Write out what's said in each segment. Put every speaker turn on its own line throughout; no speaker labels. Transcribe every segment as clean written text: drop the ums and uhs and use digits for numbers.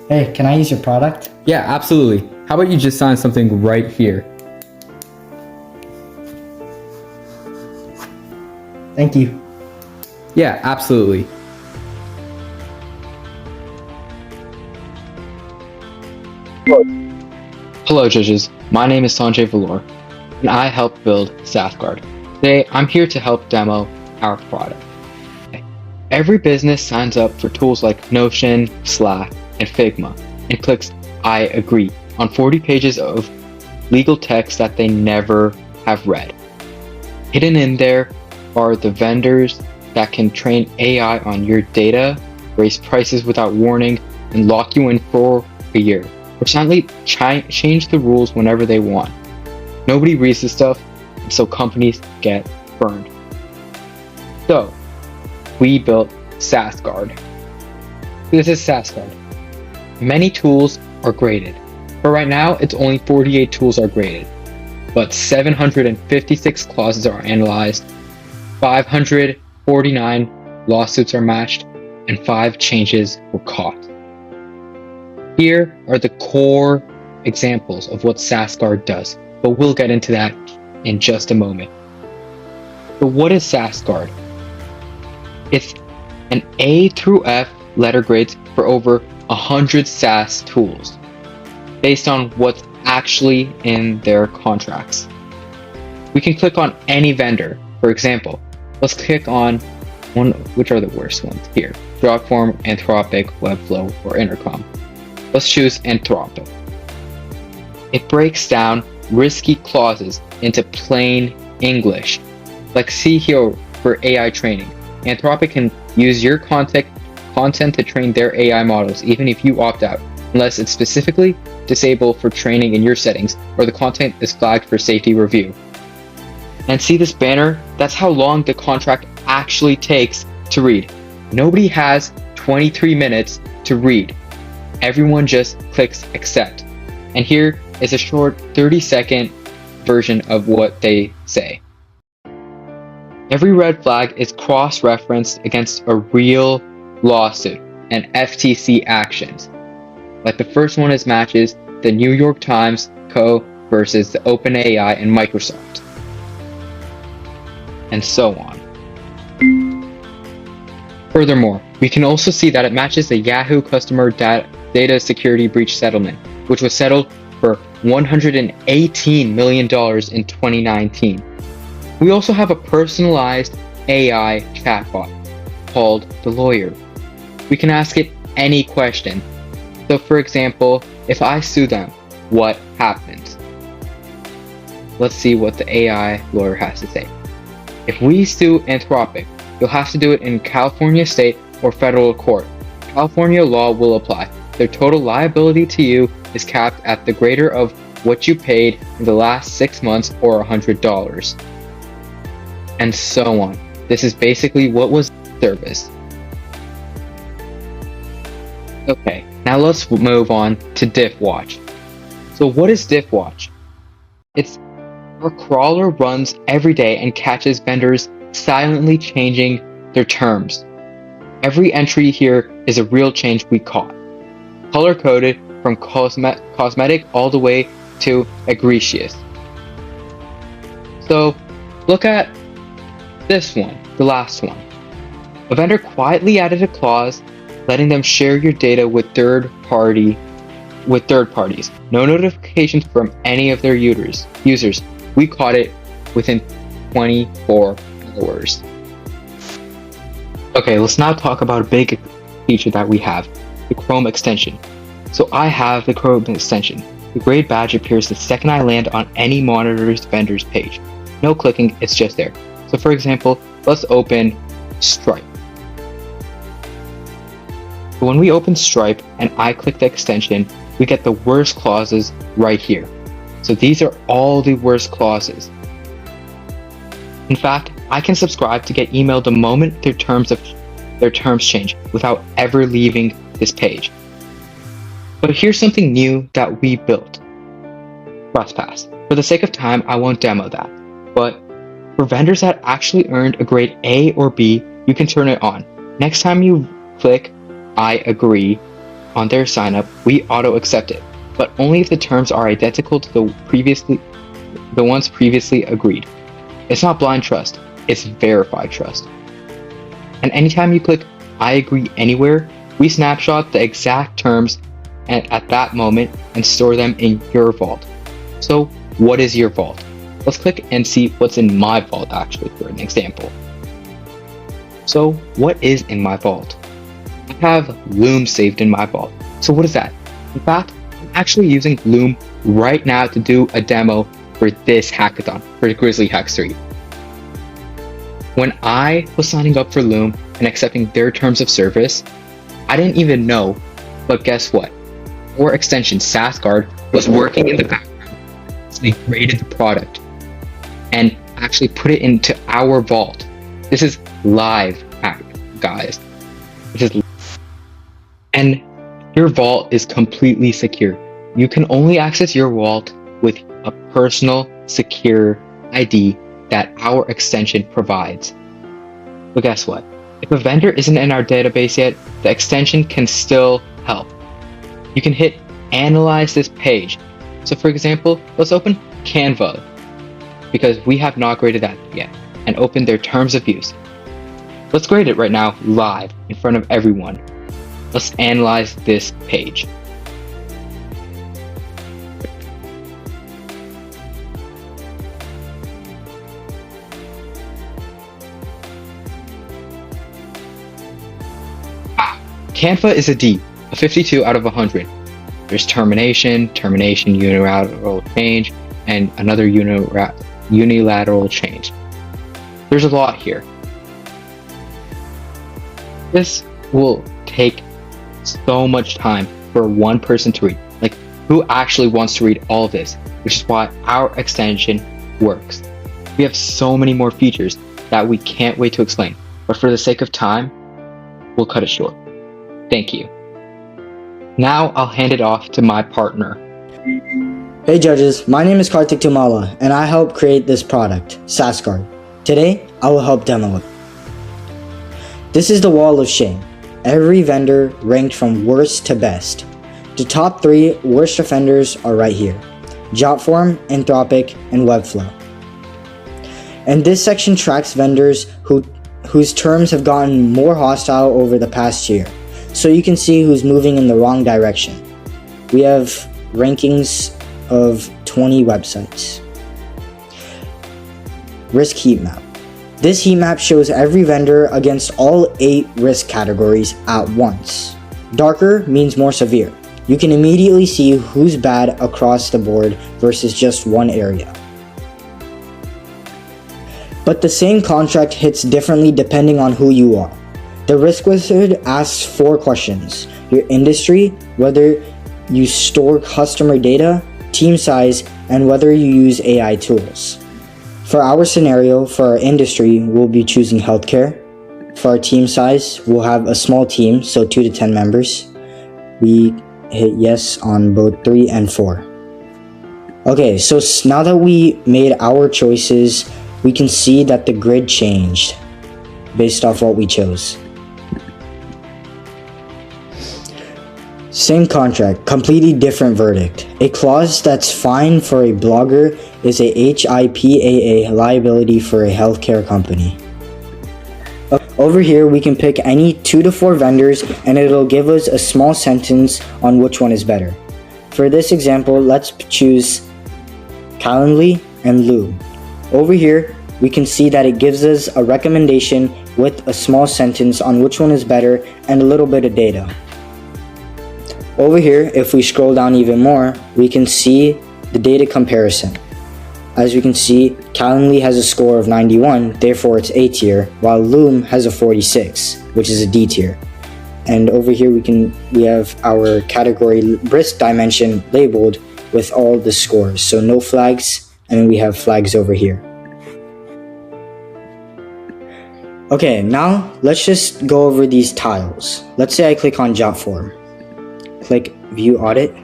Hey, can I use your product?
Yeah, absolutely. How about you just sign something right here?
Thank you.
Yeah, absolutely. Hello judges, my name is Sanjay Valor, and I help build SaaSGuard. Today, I'm here to help demo our product. Every business signs up for tools like Notion, Slack, and Figma, and clicks I agree on 40 pages of legal text that they never have read. Hidden in there are the vendors that can train AI on your data, raise prices without warning, and lock you in for a year, or silently change the rules whenever they want. Nobody reads this stuff, so companies get burned. So, we built SaaSGuard. This is SaaSGuard. Many tools are graded, but right now it's only 48 tools are graded, but 756 clauses are analyzed, 549 lawsuits are matched, and 5 changes were caught. Here are the core examples of what SaaSGuard does, but we'll get into that in just a moment. So what is SaaSGuard? It's an A through F letter grades for over 100 SaaS tools, based on what's actually in their contracts. We can click on any vendor. For example, let's click on which are the worst ones here: Dropform, Anthropic, Webflow, or Intercom. Let's choose Anthropic. It breaks down risky clauses into plain English, like see here for AI training. Anthropic can use your content to train their AI models, even if you opt out, unless it's specifically disabled for training in your settings or the content is flagged for safety review. And see this banner? That's how long the contract actually takes to read. Nobody has 23 minutes to read. Everyone just clicks accept. And here is a short 30-second version of what they say. Every red flag is cross-referenced against a real lawsuit and FTC actions. Like the first one is matches the New York Times Co. versus the OpenAI and Microsoft, and so on. Furthermore, we can also see that it matches the Yahoo customer data security breach settlement, which was settled for $118 million in 2019. We also have a personalized AI chatbot called The Lawyer. We can ask it any question. So for example, if I sue them, what happens? Let's see what the AI lawyer has to say. If we sue Anthropic, you'll have to do it in California state or federal court. California law will apply. Their total liability to you is capped at the greater of what you paid in the last 6 months or $100. And so on. This is basically what was service. Okay, now let's move on to DiffWatch. So what is DiffWatch? It's our crawler runs every day and catches vendors silently changing their terms. Every entry here is a real change we caught. Color-coded from cosmetic all the way to egregious. So look at this one, the last one. A vendor quietly added a clause letting them share your data with third parties. No notifications from any of their users. We caught it within 24 hours. Okay, let's now talk about a big feature that we have, the Chrome extension. So I have the Chrome extension. The grade badge appears the second I land on any monitor's vendor's page. No clicking, it's just there. So for example, let's open Stripe. When we open Stripe and I click the extension, we get the worst clauses right here. So these are all the worst clauses. In fact, I can subscribe to get emailed the moment their terms change without ever leaving this page. But here's something new that we built. TrustPass. For the sake of time, I won't demo that. But for vendors that actually earned a grade A or B, you can turn it on. Next time you click I agree, on their sign-up, we auto-accept it, but only if the terms are identical to the ones previously agreed. It's not blind trust, it's verified trust. And anytime you click I agree anywhere, we snapshot the exact terms at that moment and store them in your vault. So what is your vault? Let's click and see what's in my vault actually for an example. So what is in my vault? I have Loom saved in my vault. So what is that? In fact, I'm actually using Loom right now to do a demo for this hackathon, for Grizzly Hacks 3. When I was signing up for Loom and accepting their terms of service, I didn't even know, but guess what? Our extension, SaaSGuard, was working in the background. So they created the product and actually put it into our vault. This is live hack, guys. And your vault is completely secure. You can only access your vault with a personal, secure ID that our extension provides. But guess what? If a vendor isn't in our database yet, the extension can still help. You can hit analyze this page. So for example, let's open Canva, because we have not graded that yet, and open their terms of use. Let's grade it right now live in front of everyone. Let's analyze this page. Canva is a D, a 52 out of 100. There's termination, unilateral change, and another unilateral change. There's a lot here. This will take so much time for one person to read. Like, who actually wants to read all of this? Which is why our extension works. We have so many more features that we can't wait to explain. But for the sake of time, we'll cut it short. Thank you. Now I'll hand it off to my partner.
Hey judges, my name is Kartik Tumala and I help create this product, SaaSGuard. Today, I will help demo it. This is the wall of shame. Every vendor ranked from worst to best. The top 3 worst offenders are right here: Jotform, Anthropic, and Webflow. And this section tracks vendors whose terms have gotten more hostile over the past year, so you can see who's moving in the wrong direction. We have rankings of 20 websites. Risk heat map. This heat map shows every vendor against all 8 risk categories at once. Darker means more severe. You can immediately see who's bad across the board versus just one area. But the same contract hits differently depending on who you are. The Risk Wizard asks 4 questions: your industry, whether you store customer data, team size, and whether you use AI tools. For our scenario, for our industry, we'll be choosing healthcare. For our team size, we'll have a small team, so 2 to 10 members. We hit yes on both 3 and 4. Okay, so now that we made our choices, we can see that the grid changed based off what we chose. Same contract, completely different verdict. A clause that's fine for a blogger is a HIPAA liability for a healthcare company. Over here, we can pick any 2 to 4 vendors and it'll give us a small sentence on which one is better. For this example, let's choose Calendly and Loom. Over here, we can see that it gives us a recommendation with a small sentence on which one is better and a little bit of data. Over here, if we scroll down even more, we can see the data comparison. As you can see, Calendly has a score of 91, therefore it's A tier, while Loom has a 46, which is a D tier. And over here we have our category risk dimension labeled with all the scores, so no flags, and then we have flags over here. Okay, now let's just go over these tiles. Let's say I click on Jotform. Click View Audit.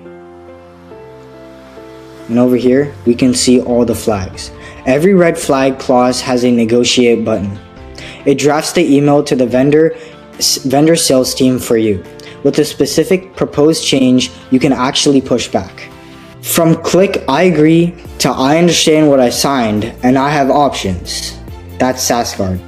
And over here, we can see all the flags. Every red flag clause has a negotiate button. It drafts the email to the vendor sales team for you. with a specific proposed change you can actually push back. From click I agree to I understand what I signed and I have options. That's SaaSGuard.